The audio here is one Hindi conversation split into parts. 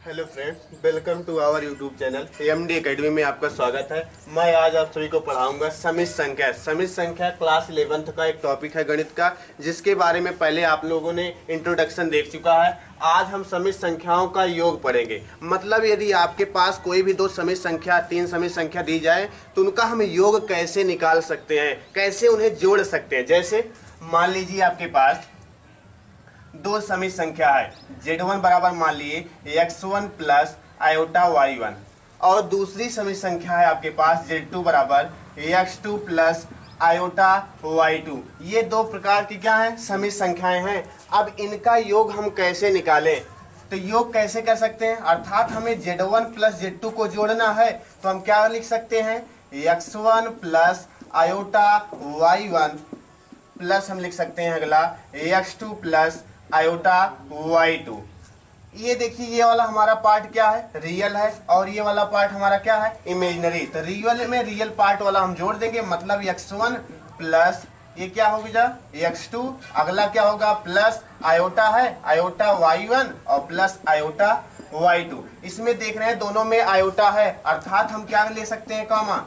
Hello friends, welcome to our YouTube channel AMD Academy में आपका स्वागत है। मैं आज आप सभी को पढ़ाऊंगा समिश्र संख्या। समिश्र संख्या क्लास 11th का एक टॉपिक है गणित का, जिसके बारे में पहले आप लोगों ने इंट्रोडक्शन देख चुका है। आज हम समिश्र संख्याओं का योग पढ़ेंगे। मतलब यदि आपके पास कोई भी दो समिश्र संख्या, तीन समिश्र संख्या दी जाए तो उनका हम योग कैसे निकाल सकते हैं, कैसे उन्हें जोड़ सकते हैं। जैसे मान लीजिए आपके पास दो समिश्र संख्या है, z1 बराबर मान लिए x1 प्लस आयोटा y1, और दूसरी समिश्र संख्या है आपके पास z2 बराबर x2 प्लस आयोटा y2। ये दो प्रकार की क्या है, समिश्र संख्याएं हैं। अब इनका योग हम कैसे निकालें, तो योग कैसे कर सकते हैं, अर्थात हमें z1 प्लस z2 को जोड़ना है तो हम क्या लिख सकते हैं, x1 plus iota y1 plus हम लिख सकते हैं अगला x2 प्लस आयोटा y2। ये देखिए, ये वाला हमारा पार्ट क्या है, रियल है, और ये वाला पार्ट हमारा क्या है, इमेजिनरी। तो रियल में रियल पार्ट वाला हम जोड़ देंगे, मतलब x1 प्लस ये क्या होगा x2, अगला क्या होगा प्लस आयोटा है आयोटा y1 और प्लस आयोटा y2। इसमें देख रहे हैं दोनों में आयोटा है, अर्थात हम क्या ले सकते हैं कॉमा,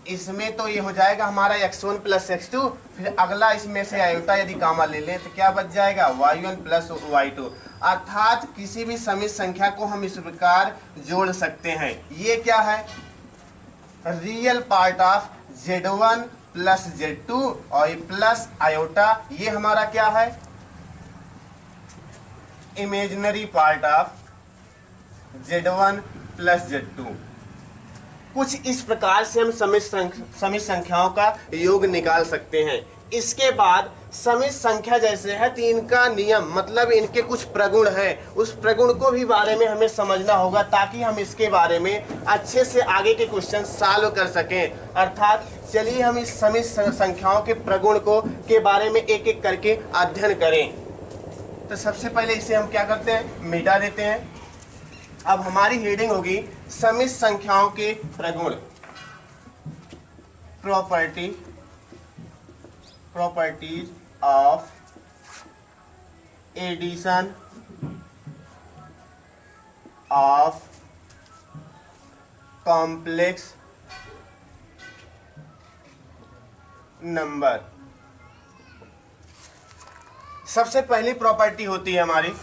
इसमें तो ये हो जाएगा हमारा x1 प्लस x2, फिर अगला इसमें से आयोटा यदि कामा ले लें तो क्या बच जाएगा y1 प्लस y2। अर्थात किसी भी समिश्र संख्या को हम इस प्रकार जोड़ सकते हैं। ये क्या है, real part of z1 plus z2 और ये प्लस आयोटा, ये हमारा क्या है, imaginary part of z1 plus z2। कुछ इस प्रकार से हम समिश्र संख्याओं का योग निकाल सकते हैं। इसके बाद समिश्र संख्या जैसे है तो इनका नियम, मतलब इनके कुछ प्रगुण हैं, उस प्रगुण को भी बारे में हमें समझना होगा, ताकि हम इसके बारे में अच्छे से आगे के क्वेश्चन सॉल्व कर सकें। अर्थात चलिए हम इस समिश्र संख्याओं के प्रगुण को के बारे में एक एक करके अध्ययन करें। तो सबसे पहले इसे हम क्या करते हैं, मिटा देते हैं। अब हमारी हेडिंग होगी समिश्र संख्याओं के प्रगुण, properties of addition of complex number. सबसे पहली प्रॉपर्टी होती है हमारी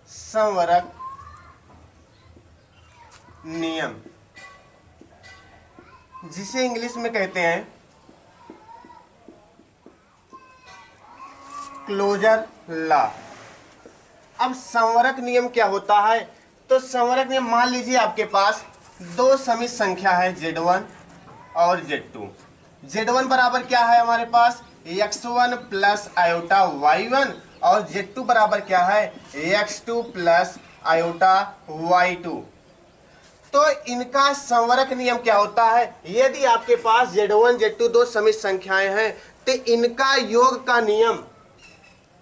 संवरक नियम, जिसे इंग्लिश में कहते हैं क्लोजर लॉ। अब संवरक नियम क्या होता है, तो संवरक नियम, मान लीजिए आपके पास दो समिश्र संख्या है z1 और z2। z1 बराबर क्या है हमारे पास x1 प्लस आयोटा y1 और z2 बराबर क्या है x2 प्लस आयोटा y2। तो इनका संवरक नियम क्या होता है, यदि आपके पास z1 z2 दो समिश्र संख्याएं हैं तो इनका योग का नियम,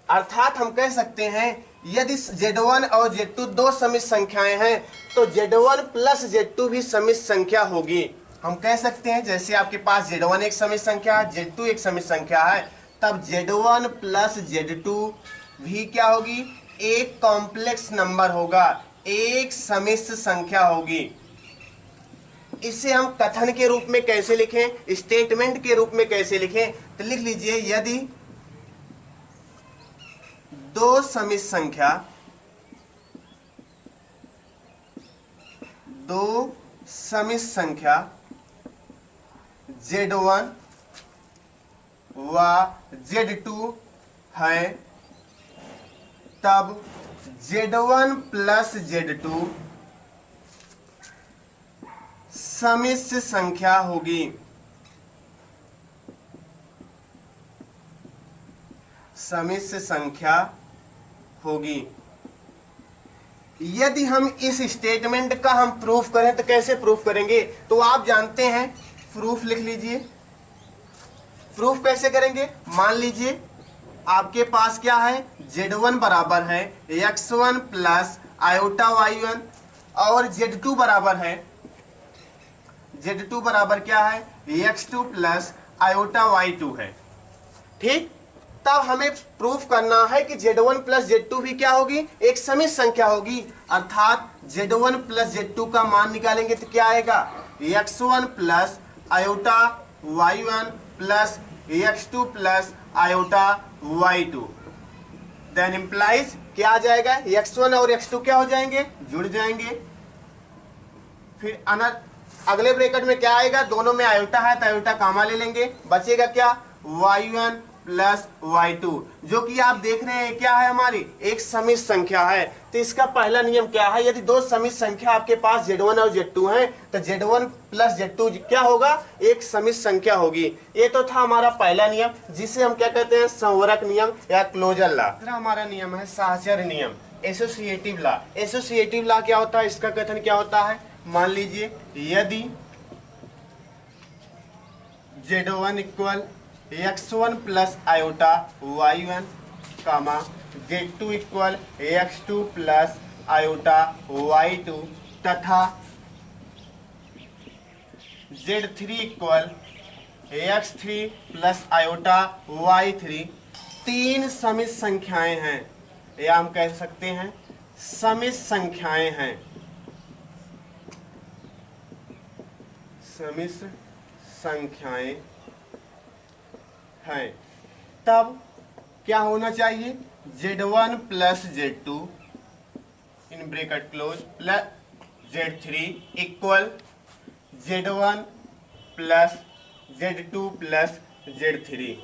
अर्थात हम कह सकते हैं यदि z1 और z2 दो समिश्र संख्याएं हैं तो z1 प्लस z2 भी समिश्र संख्या होगी। हम कह सकते हैं जैसे आपके पास z1 एक समिश्र संख्या है, z2 एक समिश्र संख्या है, तब z1 प्लस z2 भी क्या होगी, एक कॉम्प्लेक्स नंबर होगा, एक समिश्र संख्या होगी। इसे हम कथन के रूप में कैसे लिखें, स्टेटमेंट के रूप में कैसे लिखें, तो लिख लीजिए यदि दो समिश्र संख्या z1 व z2 है, तब z1 प्लस z2 समिश्र संख्या होगी। समिश्र संख्या होगी। यदि हम इस स्टेटमेंट का हम प्रूफ करें तो कैसे प्रूफ करेंगे, तो आप जानते हैं, प्रूफ लिख लीजिए। प्रूफ कैसे करेंगे, मान लीजिए आपके पास क्या है, z1 बराबर है x1 प्लस आयोटा y1 और z2 बराबर क्या है x2 प्लस आयोटा y2 है। ठीक, तब हमें प्रूफ करना है कि Z1 प्लस Z2 भी क्या होगी, एक समित संख्या होगी। अर्थात Z1 प्लस Z2 का मान निकालेंगे तो क्या आएगा, x1 plus iota y1 plus x2 plus iota y2। Then implies क्या आ जाएगा, x1 और x2 क्या हो जाएंगे, जुड़ जाएंगे। फिर अगले ब्रैकेट में क्या आएगा, दोनों में आयोटा है तो आयोटा कामा ले लेंगे, बचेगा क्या, y1 प्लस y2, जो कि आप देख रहे हैं क्या है, हमारी एक समित संख्या है। तो इसका पहला नियम क्या है, यदि दो समित संख्या आपके पास Z1 और Z2 हैं तो Z1 प्लस Z2 क्या होगा, एक समित संख्या होगी। ये तो था हमारा पहला नियम, जिसे हम क्या कहते हैं, संवरक नियम या क्लोजर लॉ। दूसरा हमारा नियम है साहचर्य नियम, एसोसिएटिव लॉ। एसोसिएटिव लॉ क्या होता है, इसका कथन क्या होता है, मान लीजिए यदि Z1 equal x1 plus iota y1 कामा Z2 equal x2 plus iota y2 तथा Z3 equal x3 plus iota y3 तीन समित संख्याएं हैं, या हम कह सकते हैं समित संख्याएं हैं, समित संख्याएं हैं, तब क्या होना चाहिए, Z1 plus Z2 in bracket close plus Z3 equal Z1 plus Z2 plus Z3।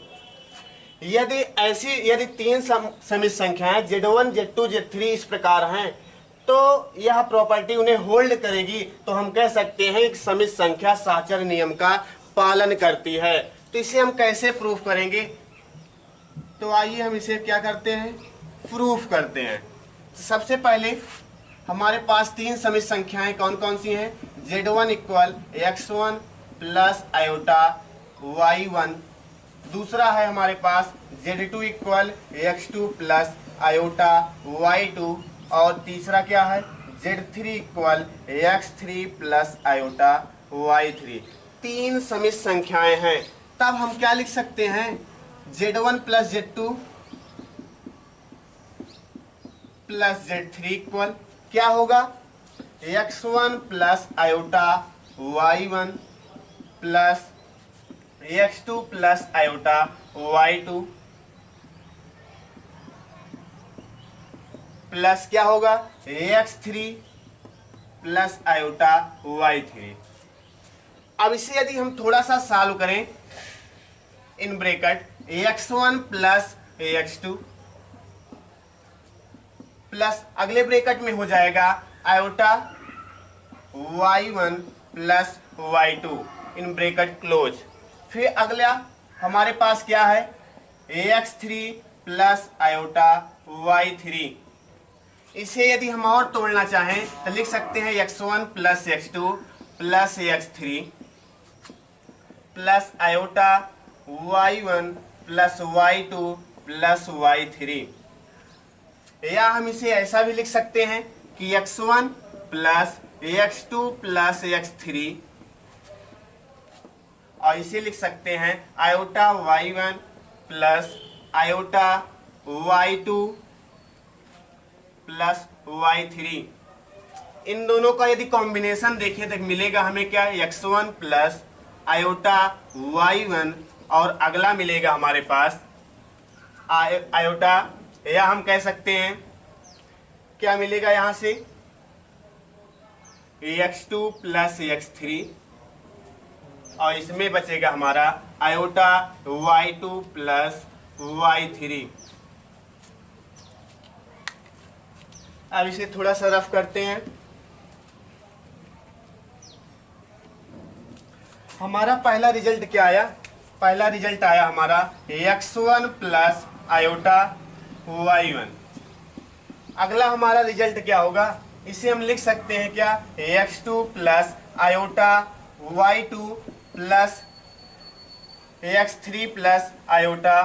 यदि तीन समित संख्याएं Z1 Z2 Z3 इस प्रकार हैं तो यह प्रॉपर्टी उन्हें होल्ड करेगी, तो हम कह सकते हैं एक समित संख्या साहचर्य नियम का पालन करती है। तो इसे हम कैसे प्रूफ करेंगे, तो आइए हम इसे क्या करते हैं, प्रूफ करते हैं। सबसे पहले हमारे पास तीन समित संख्याएं कौन कौन सी हैं, Z1 equal x1 plus iota y1, दूसरा है हमारे पास Z2 equal x2 plus iota y2, और तीसरा क्या है Z3 equal x3 plus iota y3। तीन समित संख्याएं हैं, तब हम क्या लिख सकते हैं, Z1 plus Z2 plus Z3 equal क्या होगा, x1 plus iota y1 plus x2 plus iota y2 plus क्या होगा, x3 प्लस आयोटा y3। अब इसे यदि हम थोड़ा सा सॉल्व करें, in bracket x1 plus x2 plus अगले ब्रैकेट में हो जाएगा iota y1 plus y2 in bracket close. फिर अगला हमारे पास क्या है, x3 प्लस आयोटा y3। इसे यदि हम और तोड़ना चाहें तो लिख सकते हैं x1 plus x2 plus x3 plus iota y1 plus y2 plus y3, या हम इसे ऐसा भी लिख सकते हैं कि x1 plus x2 plus x3, और इसे लिख सकते हैं iota y1 plus iota y2 plus y3। इन दोनों का यदि कॉम्बिनेशन देखें तो मिलेगा हमें क्या, x1 प्लस आयोटा y1, और अगला मिलेगा हमारे पास आयोटा, या हम कह सकते हैं क्या मिलेगा यहां से, x2 प्लस x3, और इसमें बचेगा हमारा आयोटा y2 प्लस y3। अब इसे थोड़ा सा रफ करते हैं। हमारा पहला रिजल्ट क्या आया, पहला रिजल्ट आया हमारा x1 प्लस आयोटा y1। अगला हमारा रिजल्ट क्या होगा, इसे हम लिख सकते हैं क्या, x2 plus iota y2 plus x3 plus iota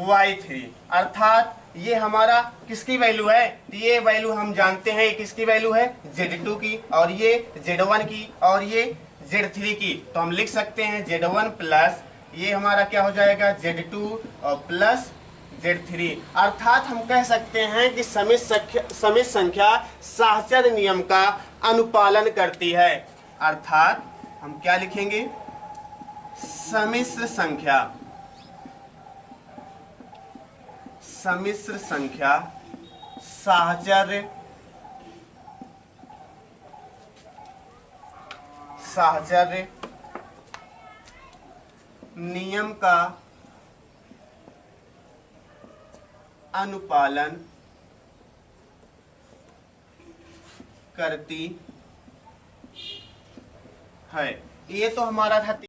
y3। अर्थात ये हमारा किसकी वैल्यू है, ये वैल्यू हम जानते हैं किसकी वैल्यू है, Z2 की, और ये Z1 की, और ये Z3 की। तो हम लिख सकते हैं Z1 प्लस ये हमारा क्या हो जाएगा Z2 और प्लस Z3। अर्थात हम कह सकते हैं कि समित संख्या साहचर्य नियम का अनुपालन करती है। अर्थात हम क्या लिखेंगे, सम्मिश्र संख्या साहचर्य नियम का अनुपालन करती है। ये तो हमारा था